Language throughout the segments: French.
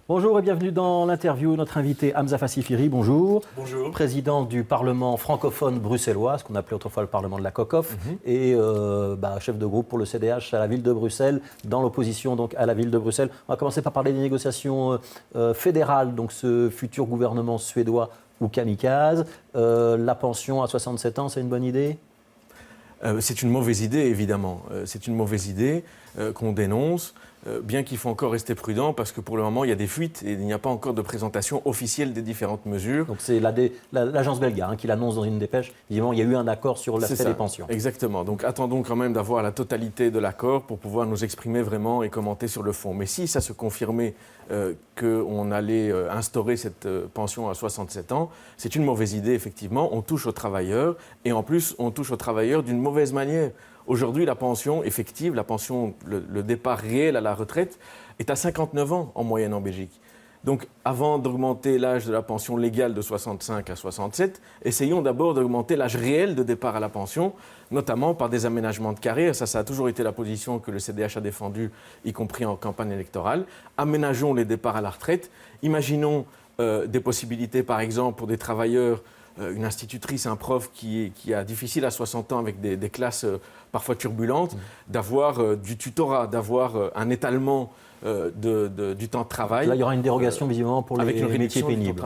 Bonjour et bienvenue dans l'interview. Notre invité Hamza Fassifiri, bonjour. Bonjour. Président du Parlement francophone bruxellois, ce qu'on appelait autrefois le Parlement de la COCOF, et chef de groupe pour le CDH à la ville de Bruxelles, dans l'opposition donc à la ville de Bruxelles. On va commencer par parler des négociations fédérales, donc ce futur gouvernement suédois ou kamikaze. La pension à 67 ans, c'est une bonne idée ? C'est une mauvaise idée, évidemment. C'est une mauvaise idée qu'on dénonce, bien qu'il faut encore rester prudent, parce que pour le moment, il y a des fuites et il n'y a pas encore de présentation officielle des différentes mesures. Donc c'est l'agence belga qui l'annonce dans une dépêche. Évidemment, il y a eu un accord sur l'aspect des pensions. Exactement. Donc attendons quand même d'avoir la totalité de l'accord pour pouvoir nous exprimer vraiment et commenter sur le fond. Mais si ça se confirmait qu'on allait instaurer cette pension à 67 ans, c'est une mauvaise idée, effectivement. On touche aux travailleurs et en plus, on touche aux travailleurs d'une mauvaise manière. Aujourd'hui, la pension effective, le départ réel à la retraite est à 59 ans en moyenne en Belgique. Donc, avant d'augmenter l'âge de la pension légale de 65 à 67, essayons d'abord d'augmenter l'âge réel de départ à la pension, notamment par des aménagements de carrière. Ça a toujours été la position que le CDH a défendue, y compris en campagne électorale. Aménageons les départs à la retraite. Imaginons des possibilités, par exemple, pour des travailleurs, une institutrice, un prof qui a difficile à 60 ans avec des classes parfois turbulentes, d'avoir du tutorat, d'avoir un étalement du temps de travail. Là, il y aura une dérogation visiblement pour les métiers pénibles.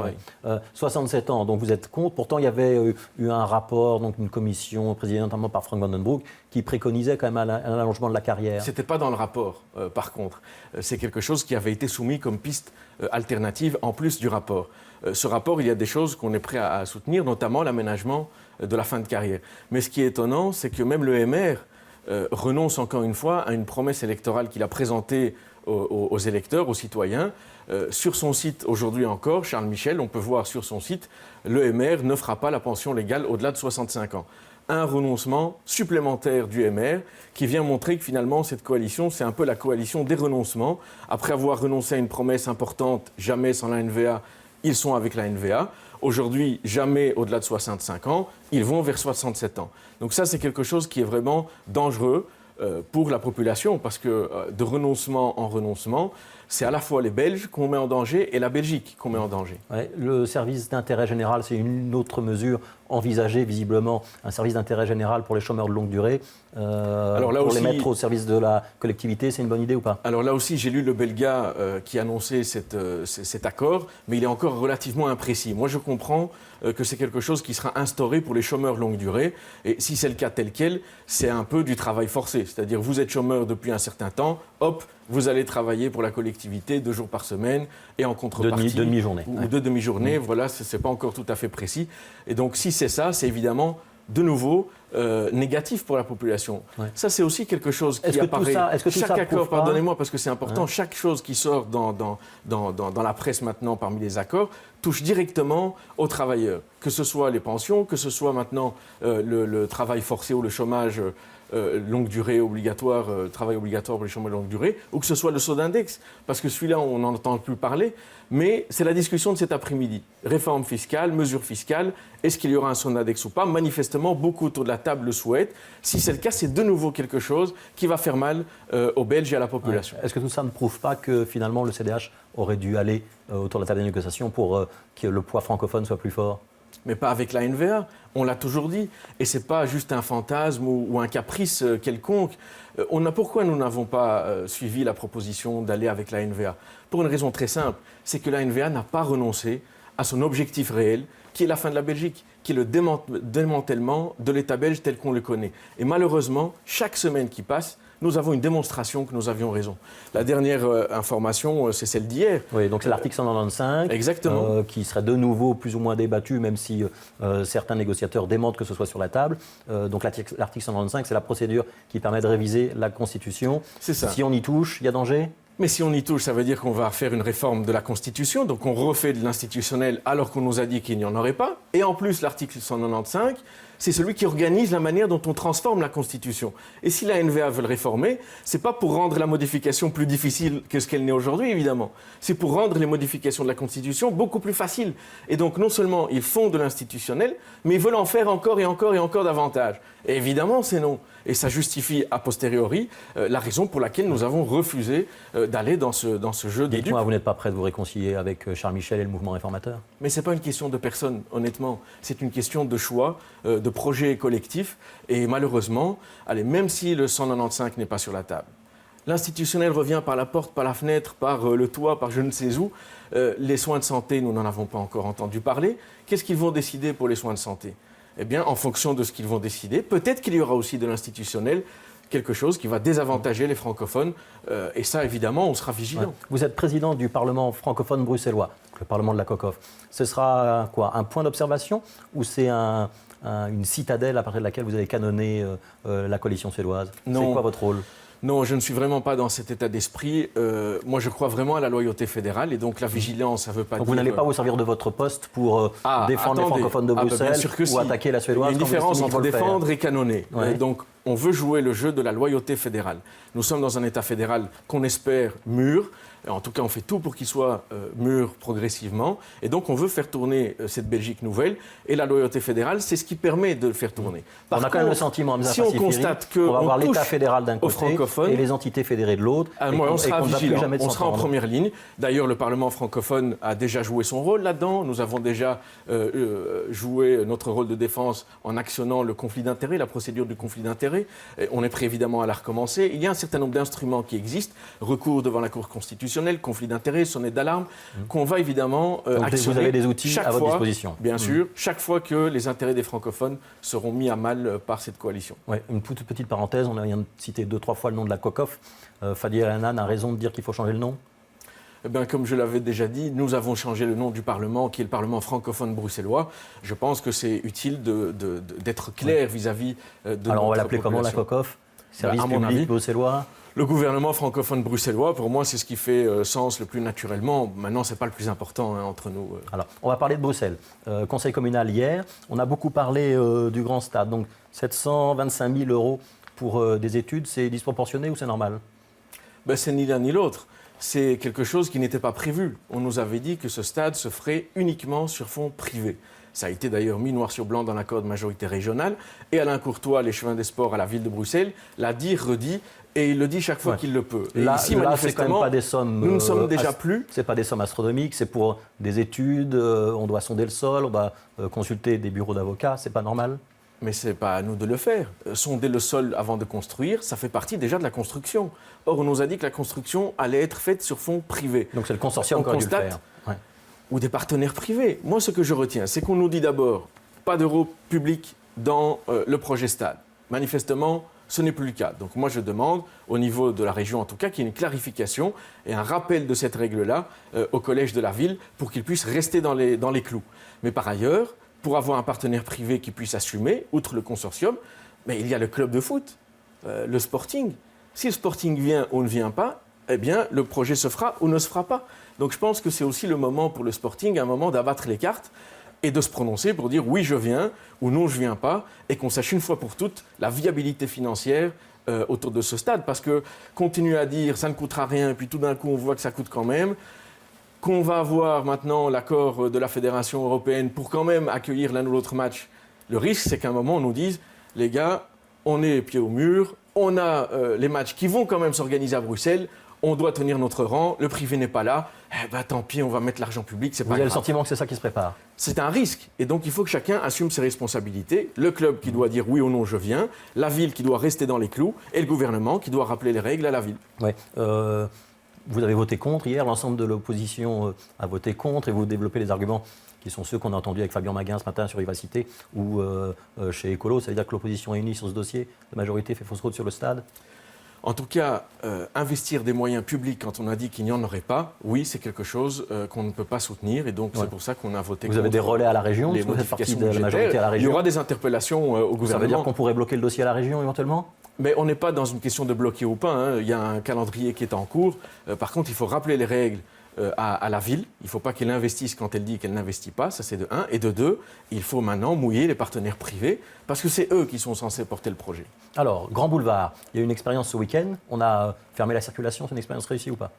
67 ans, donc vous êtes contre. Pourtant, il y avait eu un rapport, donc une commission présidée notamment par Frank Vandenbroek, qui préconisait quand même un allongement de la carrière. Ce n'était pas dans le rapport, par contre. C'est quelque chose qui avait été soumis comme piste alternative en plus du rapport. Ce rapport, il y a des choses qu'on est prêt à soutenir, notamment l'aménagement de la fin de carrière. Mais ce qui est étonnant, c'est que même le MR renonce encore une fois à une promesse électorale qu'il a présentée aux électeurs, aux citoyens. Sur son site, aujourd'hui encore, Charles Michel, on peut voir sur son site, le MR ne fera pas la pension légale au-delà de 65 ans. Un renoncement supplémentaire du MR qui vient montrer que finalement, cette coalition, c'est un peu la coalition des renoncements. Après avoir renoncé à une promesse importante, jamais sans la NVA, ils sont avec la NVA. Aujourd'hui, jamais au-delà de 65 ans, ils vont vers 67 ans. Donc ça, c'est quelque chose qui est vraiment dangereux pour la population, parce que de renoncement en renoncement, c'est à la fois les Belges qu'on met en danger et la Belgique qu'on met en danger. Ouais, le service d'intérêt général, c'est une autre mesure envisagée, visiblement, un service d'intérêt général pour les chômeurs de longue durée. Alors là pour aussi, les mettre au service de la collectivité, c'est une bonne idée ou pas? Alors là aussi, j'ai lu le Belga qui annonçait cet accord, mais il est encore relativement imprécis. Moi, je comprends que c'est quelque chose qui sera instauré pour les chômeurs longue durée. Et si c'est le cas tel quel, c'est un peu du travail forcé. C'est-à-dire, vous êtes chômeur depuis un certain temps, hop, vous allez travailler pour la collectivité 2 jours par semaine et en contrepartie... De demi-journée. Ou de demi-journée, voilà, ce n'est pas encore tout à fait précis. Et donc, si c'est ça, c'est évidemment de nouveau négatif pour la population. Ouais. Ça, c'est aussi quelque chose qui apparaît. Chaque accord, pardonnez-moi parce que c'est important, chaque chose qui sort dans la presse maintenant parmi les accords touche directement aux travailleurs. Que ce soit les pensions, que ce soit maintenant le travail forcé ou le chômage longue durée obligatoire, travail obligatoire pour les chômeurs longue durée, ou que ce soit le saut d'index, parce que celui-là, on n'en entend plus parler, mais c'est la discussion de cet après-midi. Réforme fiscale, mesures fiscales, est-ce qu'il y aura un saut d'index ou pas? Manifestement, beaucoup autour de la table le souhaitent. Si c'est le cas, c'est de nouveau quelque chose qui va faire mal aux Belges et à la population. Ouais. Est-ce que tout ça ne prouve pas que finalement le CDH aurait dû aller autour de la table des négociations pour que le poids francophone soit plus fort? Mais pas avec la NVA, on l'a toujours dit. Et ce n'est pas juste un fantasme ou un caprice quelconque. Pourquoi nous n'avons pas suivi la proposition d'aller avec la NVA? Pour une raison très simple, c'est que la NVA n'a pas renoncé à son objectif réel, qui est la fin de la Belgique, qui est le démantèlement de l'État belge tel qu'on le connaît. Et malheureusement, chaque semaine qui passe, nous avons une démonstration que nous avions raison. La dernière information, c'est celle d'hier. Oui, donc c'est l'article 195. Exactement. Qui serait de nouveau plus ou moins débattu, même si certains négociateurs demandent que ce soit sur la table. Donc l'article 195, c'est la procédure qui permet de réviser la Constitution. C'est ça. Si on y touche, il y a danger ? Mais si on y touche, ça veut dire qu'on va faire une réforme de la Constitution, donc on refait de l'institutionnel alors qu'on nous a dit qu'il n'y en aurait pas. Et en plus, l'article 195, c'est celui qui organise la manière dont on transforme la Constitution. Et si la NVA veut le réformer, c'est pas pour rendre la modification plus difficile que ce qu'elle n'est aujourd'hui, évidemment. C'est pour rendre les modifications de la Constitution beaucoup plus faciles. Et donc, non seulement ils font de l'institutionnel, mais ils veulent en faire encore et encore et encore davantage. Et évidemment, c'est non. Et ça justifie a posteriori la raison pour laquelle nous avons refusé d'aller dans ce jeu de dupes. Dites-moi, vous n'êtes pas prêt de vous réconcilier avec Charles Michel et le mouvement réformateur? Mais ce n'est pas une question de personne, honnêtement. C'est une question de choix, de projet collectif. Et malheureusement, allez, même si le 195 n'est pas sur la table, l'institutionnel revient par la porte, par la fenêtre, par le toit, par je ne sais où. Les soins de santé, nous n'en avons pas encore entendu parler. Qu'est-ce qu'ils vont décider pour les soins de santé? Eh bien, en fonction de ce qu'ils vont décider, peut-être qu'il y aura aussi de l'institutionnel, quelque chose qui va désavantager les francophones. Et ça, évidemment, on sera vigilant. Ouais. Vous êtes président du Parlement francophone bruxellois, le Parlement de la COCOF. Ce sera quoi? Un point d'observation ou c'est une citadelle à partir de laquelle vous allez canonner la coalition suédoise? C'est quoi votre rôle? Non, je ne suis vraiment pas dans cet état d'esprit. Moi, je crois vraiment à la loyauté fédérale et donc la vigilance, ça ne veut pas dire... Vous n'allez pas vous servir de votre poste pour défendre les francophones de Bruxelles ou attaquer la suédoise? Il y a une différence entre défendre et canonner. Ouais. Donc, on veut jouer le jeu de la loyauté fédérale. Nous sommes dans un État fédéral qu'on espère mûr. En tout cas, on fait tout pour qu'il soit mûr progressivement. Et donc, on veut faire tourner cette Belgique nouvelle. Et la loyauté fédérale, c'est ce qui permet de le faire tourner. On a quand même le sentiment, si on constate qu'on va avoir l'État fédéral d'un côté et les entités fédérées de l'autre, on sera vigilant, on sera en première ligne. D'ailleurs, le Parlement francophone a déjà joué son rôle là-dedans. Nous avons déjà joué notre rôle de défense en actionnant le conflit d'intérêts, la procédure du conflit d'intérêts. On est prêt évidemment à la recommencer. Il y a un certain nombre d'instruments qui existent. Recours devant la Cour constitutionnelle, conflit d'intérêts, sonnette d'alarme, qu'on va évidemment actionner. Vous avez des outils à votre disposition. Bien sûr, chaque fois que les intérêts des francophones seront mis à mal par cette coalition. Ouais, une toute petite parenthèse, on vient de citer 2-3 fois le nom de la COCOF. Fadi El Hanan a raison de dire qu'il faut changer le nom? Eh bien, comme je l'avais déjà dit, nous avons changé le nom du Parlement, qui est le Parlement francophone bruxellois. Je pense que c'est utile d'être clair vis-à-vis de Alors, on va l'appeler comment, la COCOF? Service public bruxellois? Le gouvernement francophone bruxellois, pour moi, c'est ce qui fait sens le plus naturellement. Maintenant, ce n'est pas le plus important entre nous. Alors, on va parler de Bruxelles. Conseil communal hier, on a beaucoup parlé du grand stade. Donc, 725 000 € pour des études, c'est disproportionné ou c'est normal? Ben, c'est ni l'un ni l'autre. C'est quelque chose qui n'était pas prévu. On nous avait dit que ce stade se ferait uniquement sur fonds privés. Ça a été d'ailleurs mis noir sur blanc dans l'accord de majorité régionale. Et Alain Courtois, l'échevin des sports à la ville de Bruxelles, l'a dit, redit, et il le dit chaque fois qu'il le peut. Et ici, c'est quand même pas des sommes. Nous ne sommes déjà plus. C'est pas des sommes astronomiques, c'est pour des études. On doit sonder le sol, on doit consulter des bureaux d'avocats. C'est pas normal? Mais ce n'est pas à nous de le faire. Sonder le sol avant de construire, ça fait partie déjà de la construction. Or, on nous a dit que la construction allait être faite sur fonds privés. Donc c'est le consortium qui aurait dû le faire. Ouais. Ou des partenaires privés. Moi, ce que je retiens, c'est qu'on nous dit d'abord pas d'euros publics dans le projet stade. Manifestement, ce n'est plus le cas. Donc moi, je demande, au niveau de la région en tout cas, qu'il y ait une clarification et un rappel de cette règle-là au collège de la ville pour qu'il puisse rester dans les clous. Mais par ailleurs, pour avoir un partenaire privé qui puisse assumer, outre le consortium, mais il y a le club de foot, le Sporting. Si le Sporting vient ou ne vient pas, eh bien, le projet se fera ou ne se fera pas. Donc je pense que c'est aussi le moment pour le Sporting, un moment d'abattre les cartes et de se prononcer pour dire oui, je viens ou non, je ne viens pas, et qu'on sache une fois pour toutes la viabilité financière autour de ce stade. Parce que continuer à dire ça ne coûtera rien, et puis tout d'un coup on voit que ça coûte quand même, qu'on va avoir maintenant l'accord de la Fédération européenne pour quand même accueillir l'un ou l'autre match, le risque c'est qu'à un moment on nous dise les gars, on est pieds au mur, on a les matchs qui vont quand même s'organiser à Bruxelles, on doit tenir notre rang, le privé n'est pas là, eh ben, tant pis, on va mettre l'argent public, c'est pas grave. Vous avez le sentiment que c'est ça qui se prépare? C'est un risque, et donc il faut que chacun assume ses responsabilités. Le club qui doit dire oui ou non, je viens, la ville qui doit rester dans les clous, et le gouvernement qui doit rappeler les règles à la ville. Ouais. Vous avez voté contre hier, l'ensemble de l'opposition a voté contre, et vous développez les arguments qui sont ceux qu'on a entendus avec Fabien Maguin ce matin sur Vivacité ou chez Écolo. Ça veut dire que l'opposition est unie sur ce dossier, la majorité fait fausse route sur le stade? En tout cas, investir des moyens publics quand on a dit qu'il n'y en aurait pas, oui, c'est quelque chose qu'on ne peut pas soutenir, et donc c'est pour ça qu'on a voté contre. Vous avez des relais à la région, parce que vous faites partie de la majorité à la région. Il y aura des interpellations au gouvernement. Ça veut dire qu'on pourrait bloquer le dossier à la région éventuellement? Mais on n'est pas dans une question de bloquer ou pas, hein. Il y a un calendrier qui est en cours. Par contre, il faut rappeler les règles à la ville. Il ne faut pas qu'elle investisse quand elle dit qu'elle n'investit pas, ça c'est de 1. Et de 2, il faut maintenant mouiller les partenaires privés, parce que c'est eux qui sont censés porter le projet. Alors, Grand Boulevard, il y a eu une expérience ce week-end. On a fermé la circulation, c'est une expérience réussie ou pas?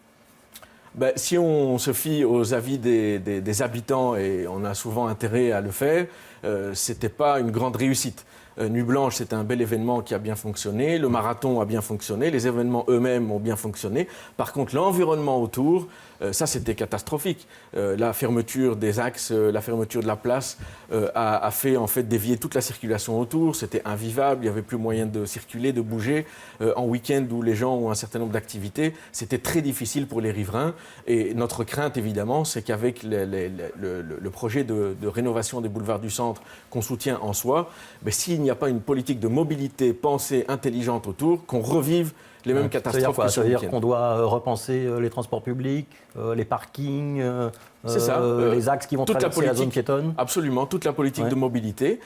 Ben, si on se fie aux avis des habitants, et on a souvent intérêt à le faire, ce n'était pas une grande réussite. Nuit Blanche, c'est un bel événement qui a bien fonctionné, le marathon a bien fonctionné, les événements eux-mêmes ont bien fonctionné. Par contre, l'environnement autour, ça c'était catastrophique. La fermeture des axes, la fermeture de la place a fait en fait dévier toute la circulation autour, c'était invivable, il n'y avait plus moyen de circuler, de bouger. En week-end où les gens ont un certain nombre d'activités, c'était très difficile pour les riverains. Et notre crainte évidemment, c'est qu'avec le projet de rénovation des boulevards du centre qu'on soutient en soi, s'il n'y a pas une politique de mobilité pensée, intelligente autour, qu'on revive les mêmes catastrophes que ce Ça veut dire week-end. qu'on doit repenser les transports publics, les parkings, les axes qui vont traverser la zone piétonne. Absolument, toute la politique de mobilité.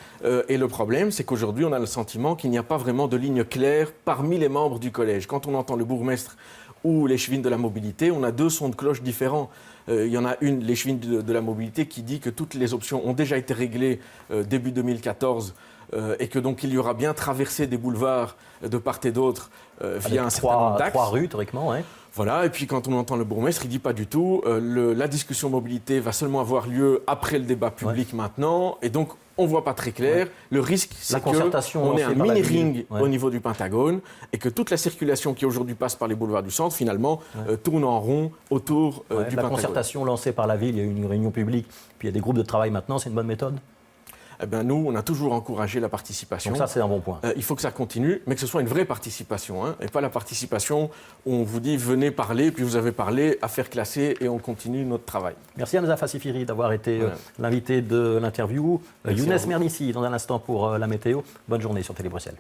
Et le problème, c'est qu'aujourd'hui, on a le sentiment qu'il n'y a pas vraiment de ligne claire parmi les membres du collège. Quand on entend le bourgmestre ou l'échevine de la mobilité, on a deux sons de cloche différents. Il y en a une, l'échevine de la mobilité, qui dit que toutes les options ont déjà été réglées début 2014 et que donc il y aura bien traversé des boulevards de part et d'autre via un certain nombre d'axes. 3 rues, théoriquement, oui. Voilà, et puis quand on entend le bourgmestre, il ne dit pas du tout. La discussion mobilité va seulement avoir lieu après le débat public maintenant, et donc on ne voit pas très clair. Le risque, c'est qu'on ait un mini-ring au niveau du Pentagone et que toute la circulation qui aujourd'hui passe par les boulevards du centre, finalement, tourne en rond autour du Pentagone. La concertation lancée par la ville, il y a eu une réunion publique, puis il y a des groupes de travail maintenant, c'est une bonne méthode? Eh bien, nous, on a toujours encouragé la participation. Donc ça, c'est un bon point. Il faut que ça continue, mais que ce soit une vraie participation, et pas la participation où on vous dit venez parler, puis vous avez parlé, affaire classée, et on continue notre travail. Merci Hamza Fassifiri d'avoir été l'invité de l'interview. Younes Mernissi, dans un instant pour la météo. Bonne journée sur Télé Bruxelles.